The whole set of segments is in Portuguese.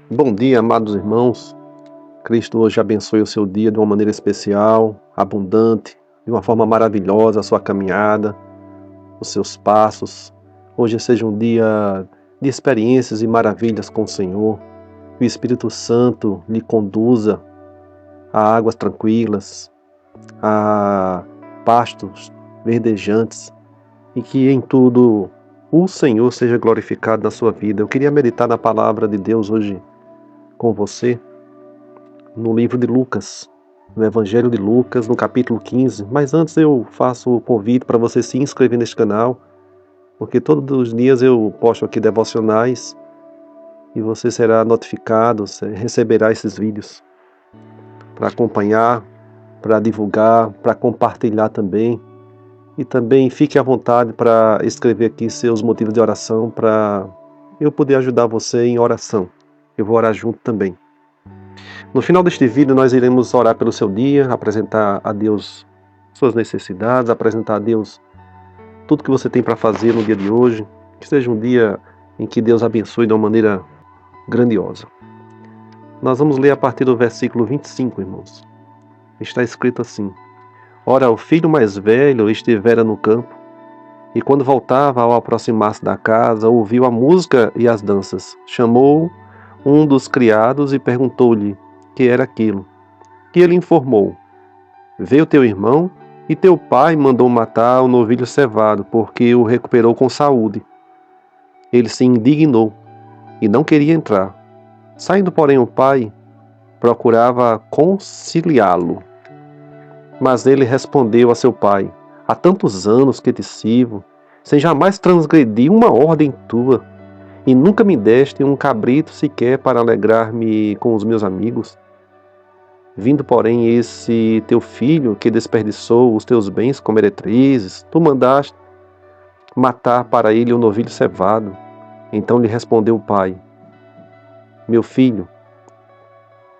Bom dia, amados irmãos. Cristo hoje abençoe o seu dia de uma maneira especial, abundante, de uma forma maravilhosa a sua caminhada, os seus passos. Hoje seja um dia de experiências e maravilhas com o Senhor. Que o Espírito Santo lhe conduza a águas tranquilas, a pastos verdejantes e que em tudo o Senhor seja glorificado na sua vida. Eu queria meditar na palavra de Deus hoje com você, no livro de Lucas, no Evangelho de Lucas, no capítulo 15. Mas antes eu faço o convite para você se inscrever neste canal, porque todos os dias eu posto aqui devocionais e você será notificado, você receberá esses vídeos para acompanhar, para divulgar, para compartilhar também. E também fique à vontade para escrever aqui seus motivos de oração para eu poder ajudar você em oração. Eu vou orar junto também. No final deste vídeo nós iremos orar pelo seu dia, apresentar a Deus suas necessidades, apresentar a Deus tudo que você tem para fazer no dia de hoje, que seja um dia em que Deus abençoe de uma maneira grandiosa. Nós vamos ler a partir do versículo 25, irmãos. Está escrito assim: Ora, o filho mais velho estivera no campo, e quando voltava, ao aproximar-se da casa, ouviu a música e as danças. Chamou um dos criados e perguntou-lhe que era aquilo. E ele informou: Veio teu irmão, e teu pai mandou matar o novilho cevado, porque o recuperou com saúde. Ele se indignou e não queria entrar. Saindo, porém, o pai procurava conciliá-lo. Mas ele respondeu a seu pai: Há tantos anos que te sirvo, sem jamais transgredir uma ordem tua, e nunca me deste um cabrito sequer para alegrar-me com os meus amigos. Vindo, porém, esse teu filho, que desperdiçou os teus bens com meretrizes, tu mandaste matar para ele um novilho cevado. Então lhe respondeu o pai: Meu filho,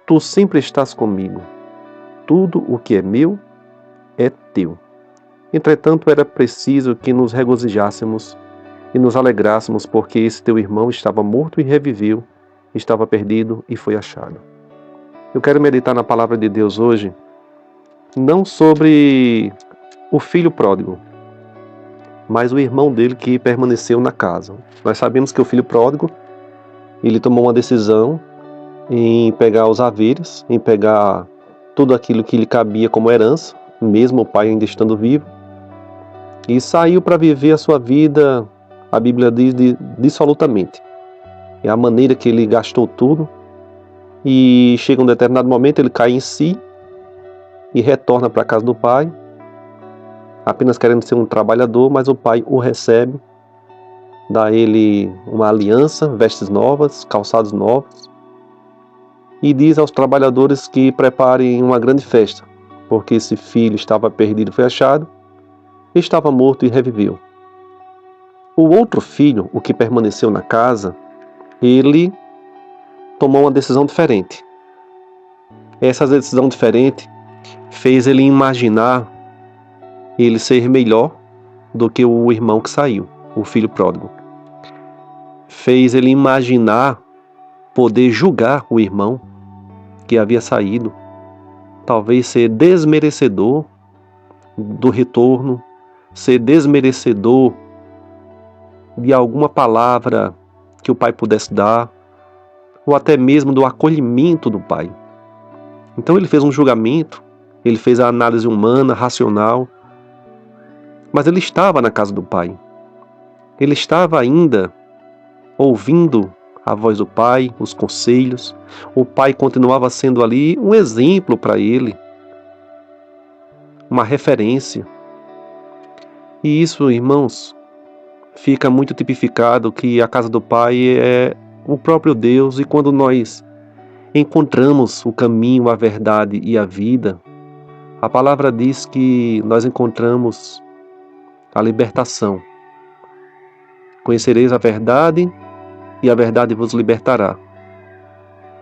tu sempre estás comigo. Tudo o que é meu é teu. Entretanto, era preciso que nos regozijássemos e nos alegrássemos, porque esse teu irmão estava morto e reviveu, estava perdido e foi achado. Eu quero meditar na palavra de Deus hoje, não sobre o filho pródigo, mas o irmão dele que permaneceu na casa. Nós sabemos que o filho pródigo, ele tomou uma decisão em pegar os haveres, em pegar tudo aquilo que lhe cabia como herança, mesmo o pai ainda estando vivo, e saiu para viver a sua vida, a Bíblia diz, dissolutamente. É a maneira que ele gastou tudo, e chega um determinado momento, ele cai em si e retorna para a casa do pai, apenas querendo ser um trabalhador, mas o pai o recebe, dá a ele uma aliança, vestes novas, calçados novos, e diz aos trabalhadores que preparem uma grande festa, porque esse filho estava perdido e foi achado, estava morto e reviveu. O outro filho, o que permaneceu na casa, ele tomou uma decisão diferente. Essa decisão diferente fez ele imaginar ele ser melhor do que o irmão que saiu, o filho pródigo. Fez ele imaginar poder julgar o irmão que havia saído, talvez ser desmerecedor do retorno, ser desmerecedor de alguma palavra que o pai pudesse dar, ou até mesmo do acolhimento do pai. Então ele fez um julgamento, ele fez a análise humana, racional, mas ele estava na casa do pai. Ele estava ainda ouvindo a voz do pai, os conselhos. O pai continuava sendo ali um exemplo para ele, uma referência. E isso, irmãos, fica muito tipificado que a casa do pai é o próprio Deus, e quando nós encontramos o caminho, a verdade e a vida, a palavra diz que nós encontramos a libertação. Conhecereis a verdade e a verdade vos libertará.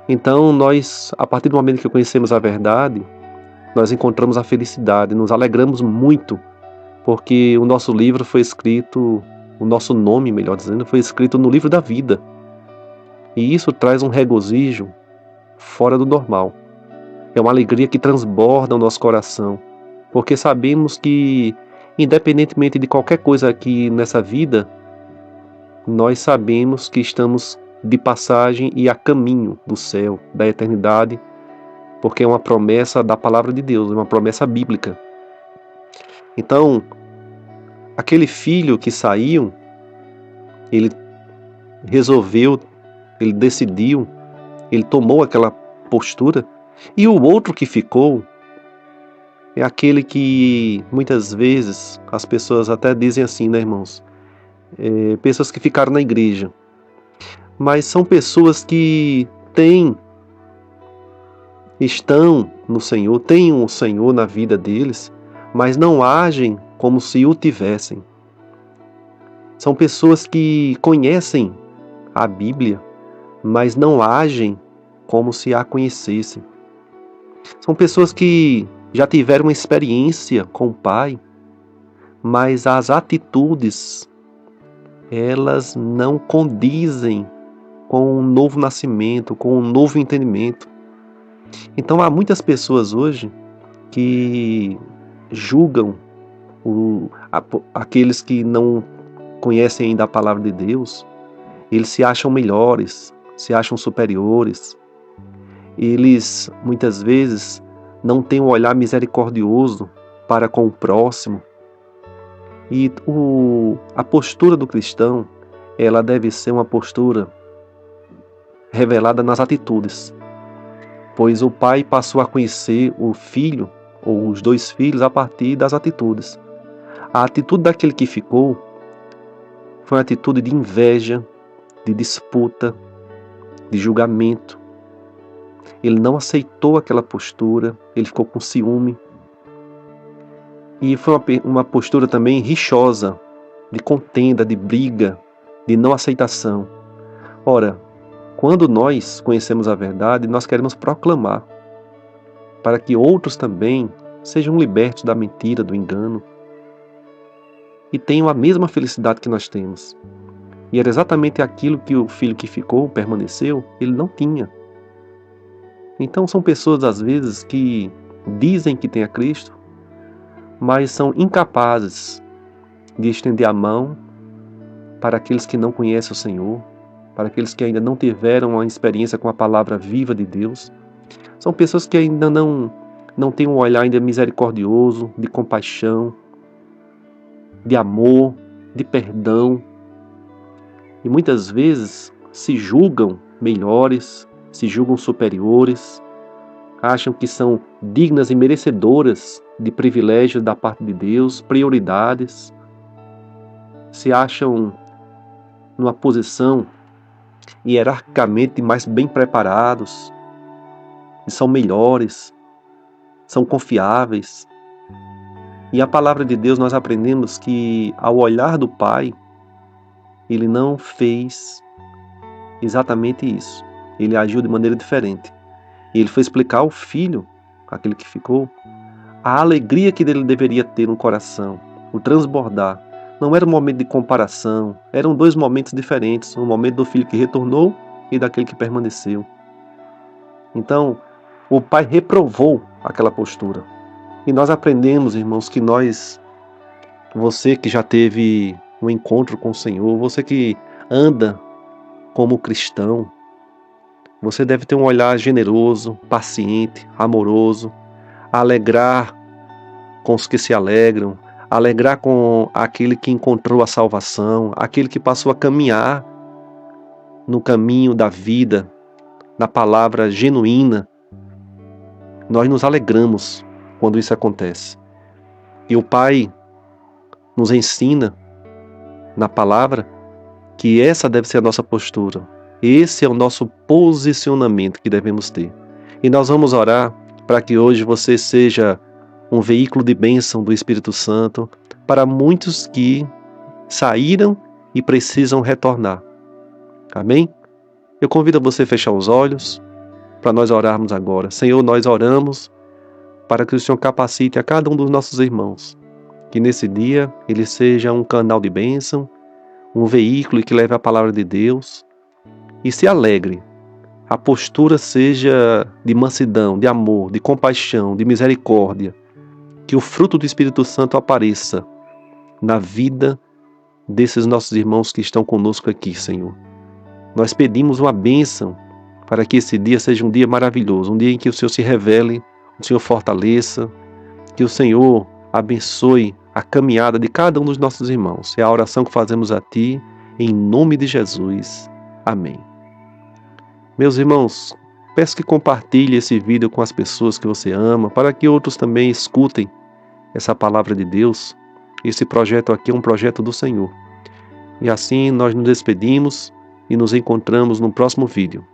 Então nós, a partir do momento que conhecemos a verdade, nós encontramos a felicidade, nos alegramos muito, porque o nosso livro foi escrito, o nosso nome, melhor dizendo, foi escrito no livro da vida. E isso traz um regozijo fora do normal. É uma alegria que transborda o nosso coração, porque sabemos que, independentemente de qualquer coisa aqui nessa vida, nós sabemos que estamos de passagem e a caminho do céu, da eternidade, porque é uma promessa da palavra de Deus, é uma promessa bíblica. Então, aquele filho que saiu, ele resolveu, ele decidiu, ele tomou aquela postura, e o outro que ficou é aquele que muitas vezes as pessoas até dizem assim, né, irmãos? Pessoas que ficaram na igreja, mas são pessoas que estão no Senhor, têm o Senhor na vida deles, mas não agem como se o tivessem. São pessoas que conhecem a Bíblia, mas não agem como se a conhecessem. São pessoas que já tiveram uma experiência com o Pai, mas as atitudes, elas não condizem com um novo nascimento, com um novo entendimento. Então há muitas pessoas hoje que julgam aqueles que não conhecem ainda a palavra de Deus. Eles se acham melhores, se acham superiores. Eles muitas vezes não têm um olhar misericordioso para com o próximo. E a postura do cristão, ela deve ser uma postura revelada nas atitudes, pois o pai passou a conhecer o filho, ou os dois filhos, a partir das atitudes. A atitude daquele que ficou foi uma atitude de inveja, de disputa, de julgamento. Ele não aceitou aquela postura, ele ficou com ciúme. E foi uma postura também rixosa, de contenda, de briga, de não aceitação. Ora, quando nós conhecemos a verdade, nós queremos proclamar, para que outros também sejam libertos da mentira, do engano, e tenham a mesma felicidade que nós temos. E era exatamente aquilo que o filho que ficou, permaneceu, ele não tinha. Então são pessoas, às vezes, que dizem que têm a Cristo, mas são incapazes de estender a mão para aqueles que não conhecem o Senhor, para aqueles que ainda não tiveram uma experiência com a palavra viva de Deus. São pessoas que ainda não têm um olhar ainda misericordioso, de compaixão, de amor, de perdão. E muitas vezes se julgam melhores, se julgam superiores, acham que são dignas e merecedoras de privilégios da parte de Deus, prioridades, se acham numa posição hierarquicamente mais bem preparados, e são melhores, são confiáveis. E a palavra de Deus, nós aprendemos que ao olhar do Pai, ele não fez exatamente isso. Ele agiu de maneira diferente. E ele foi explicar ao filho, aquele que ficou, a alegria que ele deveria ter no coração, o transbordar. Não era um momento de comparação, eram dois momentos diferentes, o momento do filho que retornou e daquele que permaneceu. Então, o pai reprovou aquela postura. E nós aprendemos, irmãos, que você que já teve um encontro com o Senhor, você que anda como cristão, você deve ter um olhar generoso, paciente, amoroso, alegrar com os que se alegram, alegrar com aquele que encontrou a salvação, aquele que passou a caminhar no caminho da vida, na palavra genuína. Nós nos alegramos quando isso acontece. E o Pai nos ensina na palavra que essa deve ser a nossa postura. Esse é o nosso posicionamento que devemos ter. E nós vamos orar para que hoje você seja um veículo de bênção do Espírito Santo para muitos que saíram e precisam retornar. Amém? Eu convido você a fechar os olhos para nós orarmos agora. Senhor, nós oramos para que o Senhor capacite a cada um dos nossos irmãos, que nesse dia ele seja um canal de bênção, um veículo que leve a palavra de Deus, e se alegre. A postura seja de mansidão, de amor, de compaixão, de misericórdia. Que o fruto do Espírito Santo apareça na vida desses nossos irmãos que estão conosco aqui, Senhor. Nós pedimos uma bênção para que esse dia seja um dia maravilhoso, um dia em que o Senhor se revele, o Senhor fortaleça, que o Senhor abençoe a caminhada de cada um dos nossos irmãos. É a oração que fazemos a Ti, em nome de Jesus. Amém. Meus irmãos, peço que compartilhe esse vídeo com as pessoas que você ama, para que outros também escutem essa palavra de Deus. Esse projeto aqui é um projeto do Senhor. E assim nós nos despedimos e nos encontramos no próximo vídeo.